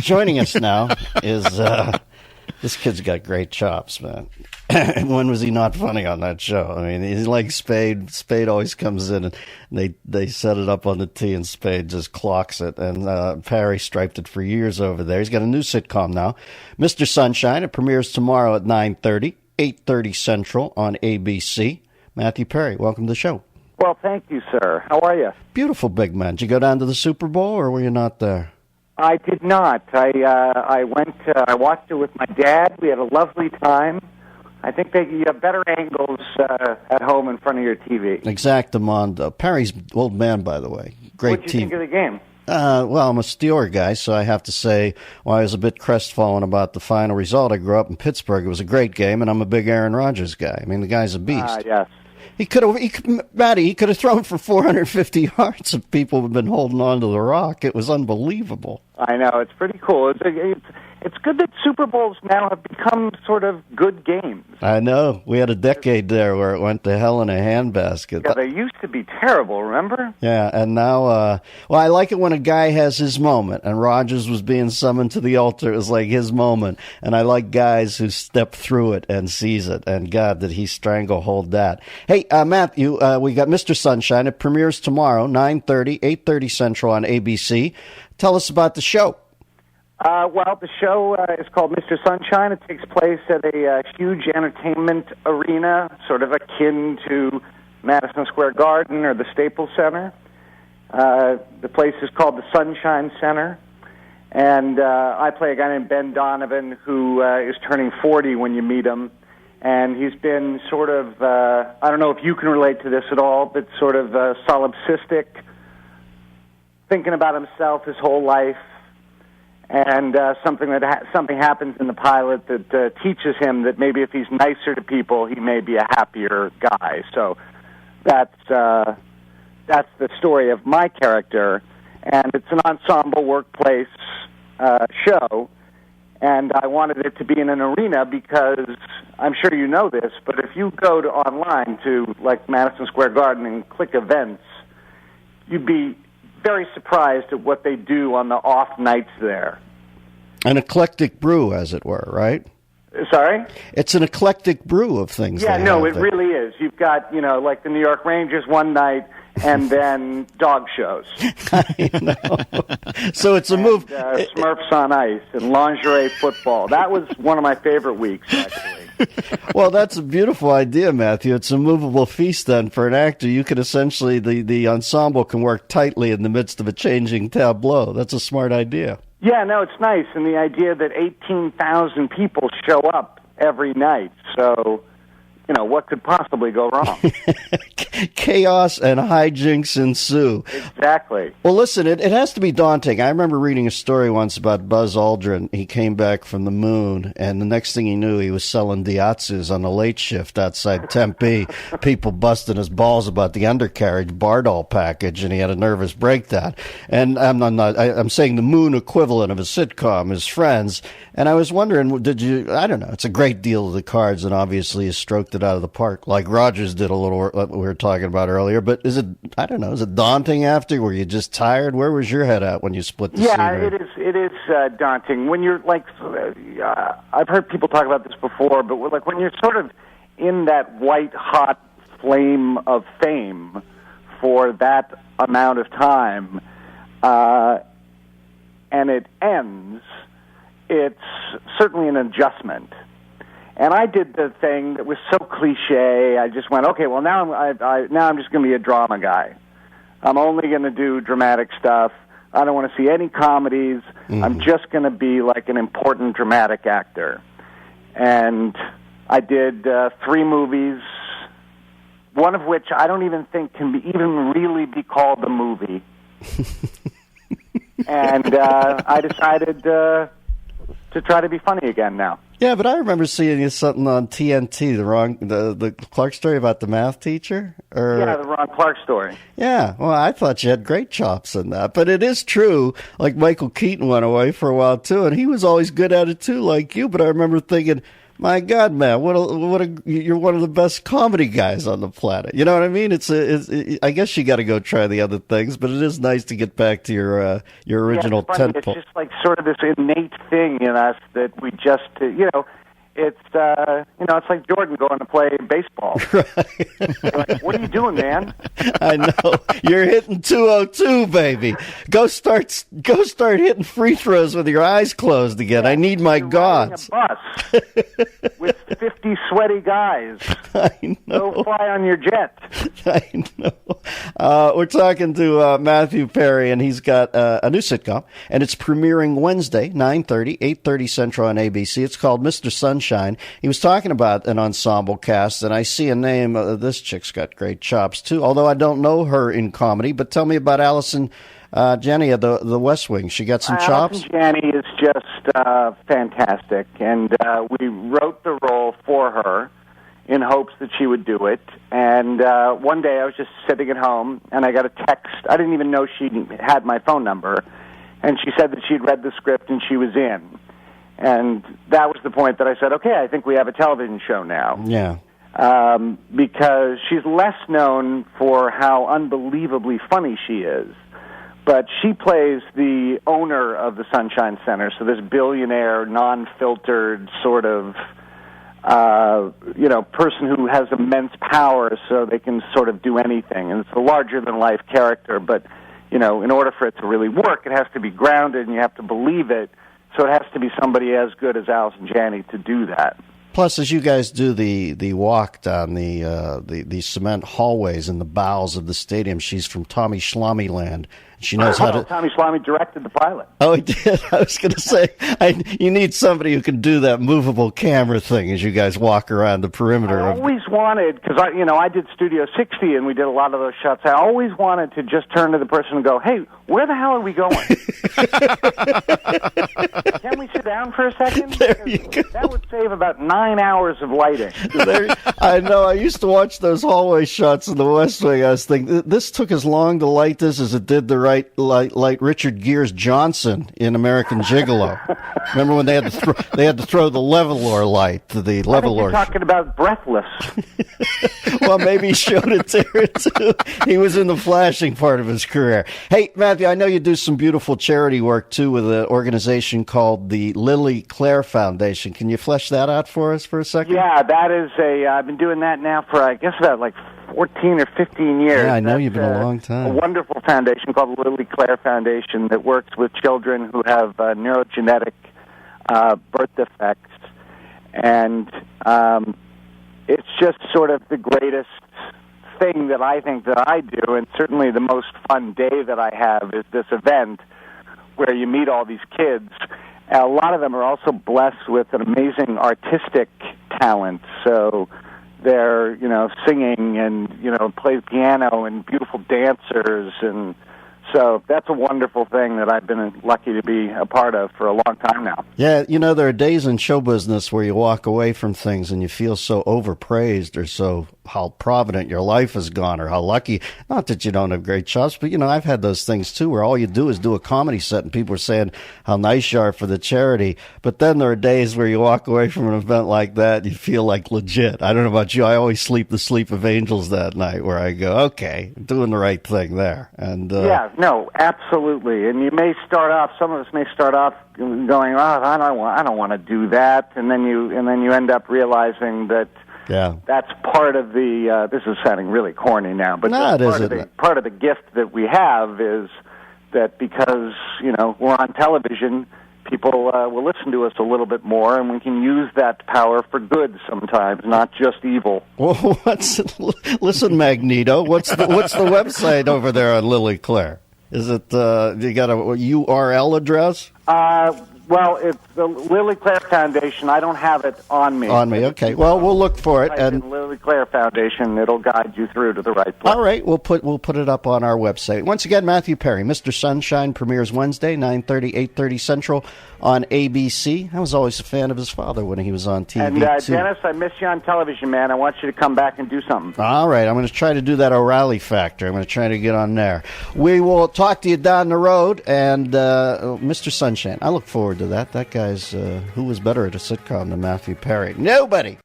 Joining us now is this kid's got great chops, man. When was he not funny on that show? I mean, he's like Spade. Spade always comes in and they set it up on the tee, and Spade just clocks it. And Perry striped it for years over there. He's got a new sitcom now, Mr. Sunshine. It premieres tomorrow at 9:30, 8:30 Central on ABC. Matthew Perry, welcome to the show. Well, thank you, sir. How are you? Beautiful, big man. Did you go down to the Super Bowl, or were you not there? I did not. I went. I watched it with my dad. We had a lovely time. I think you have better angles at home in front of your TV. Exactamundo. Perry's old man, by the way. Great What did you think of the game? Well, I'm a Steeler guy, so I have to say, while I was a bit crestfallen about the final result, I grew up in Pittsburgh. It was a great game, and I'm a big Aaron Rodgers guy. I mean, the guy's a beast. Yes. He could have thrown for 450 yards if people had been holding on to the rock. It was unbelievable. I know. It's pretty cool. It's good that Super Bowls now have become sort of good games. I know. We had a decade there where it went to hell in a handbasket. Yeah, they used to be terrible, remember? Yeah, and now, well, I like it when a guy has his moment, and Rodgers was being summoned to the altar. It was like his moment, and I like guys who step through it and seize it, and God, did he stranglehold that. Hey, Matthew, we got Mr. Sunshine. It premieres tomorrow, 9:30, 8:30 Central on ABC. Tell us about the show. Well, the show is called Mr. Sunshine. It takes place at a huge entertainment arena, sort of akin to Madison Square Garden or the Staples Center. The place is called the Sunshine Center. And I play a guy named Ben Donovan who is turning 40 when you meet him. And he's been sort of, I don't know if you can relate to this at all, but sort of solipsistic, thinking about himself his whole life. And something happens in the pilot that teaches him that maybe if he's nicer to people, he may be a happier guy. So that's the story of my character, and it's an ensemble workplace show. And I wanted it to be in an arena because I'm sure you know this, but if you go online to like Madison Square Garden and click events, you'd be very surprised at what they do on the off nights there. An eclectic brew, as it were, right? Sorry? It's an eclectic brew of things. Yeah, no, it really is. You've got, like the New York Rangers one night, and then dog shows. I know. So it's a move. Smurfs on ice and lingerie football. That was one of my favorite weeks, actually. Well, that's a beautiful idea, Matthew. It's a movable feast, then, for an actor. You could essentially, the ensemble can work tightly in the midst of a changing tableau. That's a smart idea. Yeah, no, it's nice. And the idea that 18,000 people show up every night. So, what could possibly go wrong? Chaos and hijinks ensue. Exactly. Well, listen, it has to be daunting. I remember reading a story once about Buzz Aldrin. He came back from the moon, and the next thing he knew, he was selling Diatzes on the late shift outside Tempe. People busting his balls about the undercarriage Bardol package, and he had a nervous breakdown. And I'm saying the moon equivalent of a sitcom is Friends. And I was wondering, I don't know, it's a great deal of the cards, and obviously you stroked it out of the park, like Rodgers did a little, like we were talking about earlier. But is it daunting after? Were you just tired? Where was your head at when you split the scenery? It is daunting. When you're like, I've heard people talk about this before, but like when you're sort of in that white-hot flame of fame for that amount of time, and it ends, it's certainly an adjustment. And I did the thing that was so cliche. I just went, okay, well now I'm just going to be a drama guy. I'm only going to do dramatic stuff. I don't want to see any comedies. Mm-hmm. I'm just going to be like an important dramatic actor. And I did 3 movies, one of which I don't even think can even really be called a movie. And I decided to try to be funny again now. Yeah, but I remember seeing you something on TNT, the Clark story about the math teacher. Yeah, the Ron Clark story. Yeah, well, I thought you had great chops in that. But it is true, like Michael Keaton went away for a while, too, and he was always good at it, too, like you. But I remember thinking, My God, man, you're one of the best comedy guys on the planet. You know what I mean? I guess you got to go try the other things, but it is nice to get back to your original tempo. It's just like sort of this innate thing in us that we just, it's it's like Jordan going to play baseball. Right. Like, what are you doing, man? I know. You're hitting 202, baby. Go start hitting free throws with your eyes closed again. Yeah, I need my gods. A bus with 50 sweaty guys. I know. Go fly on your jet. I know. We're talking to Matthew Perry, and he's got a new sitcom, and it's premiering Wednesday, 9:30, 8:30 Central on ABC. It's called Mr. Sunshine. He was talking about an ensemble cast, and I see a name. This chick's got great chops, too, although I don't know her in comedy. But tell me about Allison Janney of the West Wing. She got some chops? Allison Janney is just fantastic, and we wrote the role for her in hopes that she would do it. And one day I was just sitting at home, and I got a text. I didn't even know she had my phone number, and she said that she'd read the script and she was in. And that was the point that I said, okay, I think we have a television show now. Yeah. Because she's less known for how unbelievably funny she is. But she plays the owner of the Sunshine Center, so this billionaire, non-filtered sort of, person who has immense power so they can sort of do anything. And it's a larger-than-life character, but, in order for it to really work, it has to be grounded and you have to believe it. So it has to be somebody as good as Allison Janney to do that. Plus, as you guys do the walk down the cement hallways in the bowels of the stadium, she's from Tommy Schlamme land. She knows how to. Tommy Schlamme directed the pilot. Oh, he did. I was going to say, you need somebody who can do that movable camera thing as you guys walk around the perimeter. I always wanted, because I did Studio 60 and we did a lot of those shots. I always wanted to just turn to the person and go, "Hey, where the hell are we going? Can we sit down for a second?" There you go. That would save about 9 hours of lighting. I know. I used to watch those hallway shots in the West Wing. I was thinking, this took as long to light this as it did the light Richard Gere's Johnson in American Gigolo. Remember when they had to throw the levelor light to the levelor? You're talking about Breathless. Well, maybe he showed it there too. He was in the flashing part of his career. Hey, Matthew, I know you do some beautiful charity work too with an organization called the Lily Claire Foundation. Can you flesh that out for us for a second? Yeah, that is I've been doing that now for, I guess, about 14 or 15 years. Yeah, I know. You've been a long time. A wonderful foundation called the Lily Claire Foundation that works with children who have neurogenetic birth defects. And it's just sort of the greatest thing that I think that I do, and certainly the most fun day that I have is this event where you meet all these kids. And a lot of them are also blessed with an amazing artistic talent, so they're, singing and, play piano and beautiful dancers, and so that's a wonderful thing that I've been lucky to be a part of for a long time now. Yeah, there are days in show business where you walk away from things and you feel so overpraised or so how provident your life has gone or how lucky. Not that you don't have great chops, but, I've had those things, too, where all you do is do a comedy set and people are saying how nice you are for the charity. But then there are days where you walk away from an event like that and you feel like legit. I don't know about you. I always sleep the sleep of angels that night where I go, okay, doing the right thing there. And yeah, no, absolutely. And you may start off, some of us may start off going, I don't want to do that. And then you end up realizing that that's part of the, this is sounding really corny now, but part of the gift that we have is that because, we're on television, people will listen to us a little bit more, and we can use that power for good sometimes, not just evil. Well, listen, Magneto, what's the website over there on Lily Claire? Is it, you got a URL address? Well, it's the Lily Claire Foundation. I don't have it on me. Okay. Well, we'll look for it. And Lily Claire Foundation, it'll guide you through to the right place. All right. We'll put it up on our website. Once again, Matthew Perry, Mr. Sunshine, premieres Wednesday, 9:30, 8:30 Central on ABC. I was always a fan of his father when he was on TV, and Dennis, I miss you on television, man. I want you to come back and do something. All right. I'm going to try to do that O'Reilly Factor. I'm going to try to get on there. We will talk to you down the road, and Mr. Sunshine, I look forward forward to that. That guy's, who was better at a sitcom than Matthew Perry? Nobody!